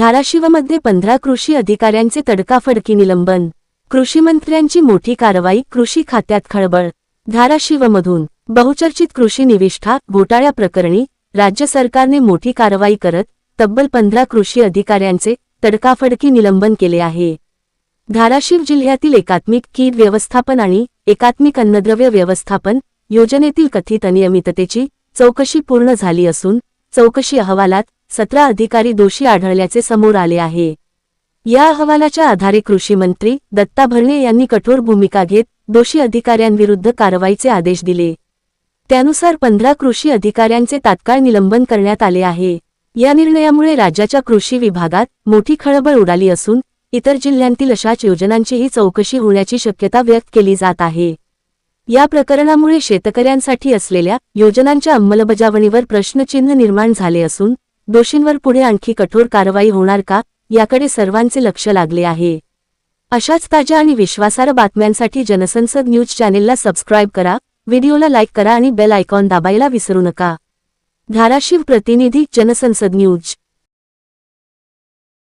धाराशिवमध्ये 15 कृषी अधिकाऱ्यांचे तडकाफडकी निलंबन. कृषीमंत्र्यांची मोठी कारवाई, कृषी खात्यात खळबळ. धाराशिवमधून बहुचर्चित कृषी निविष्ठा घोटाळ्याप्रकरणी राज्य सरकारने मोठी कारवाई करत तब्बल 15 कृषी अधिकाऱ्यांचे तडकाफडकी निलंबन केले आहे. धाराशिव जिल्ह्यातील एकात्मिक कीड व्यवस्थापन आणि एकात्मिक अन्नद्रव्य व्यवस्थापन योजनेतील कथित अनियमिततेची चौकशी पूर्ण झाली असून चौकशी अहवालात 17 अधिकारी दोषी आढळल्याचे समोर आले आहे. या अहवालाच्या आधारे कृषी मंत्री दत्ता भरणे यांनी कठोर भूमिका घेत दोषी अधिकाऱ्यांविरुद्ध कारवाईचे आदेश दिले. त्यानुसार 15 कृषी अधिकाऱ्यांचे तात्काळ निलंबन करण्यात आले आहे. या निर्णयामुळे राज्याच्या कृषी विभागात मोठी खळबळ उडाली असून इतर जिल्ह्यांतील अशाच योजनांचीही चौकशी होण्याची शक्यता व्यक्त केली जात आहे. या प्रकरणामुळे शेतकऱ्यांसाठी असलेल्या योजनांच्या अंमलबजावणीवर प्रश्नचिन्ह निर्माण झाले असून दोषींवर पुढे आणखी कठोर कारवाई होणार का याकडे सर्वांचे लक्ष लागले आहे. अशाच ताज्या आणि विश्वासार्ह बातम्यांसाठी जनसंसद न्यूज चॅनेलला सबस्क्राईब करा, व्हिडिओला लाईक करा आणि बेल आयकॉन दाबायला विसरू नका. धाराशिव प्रतिनिधी जनसंसद न्यूज.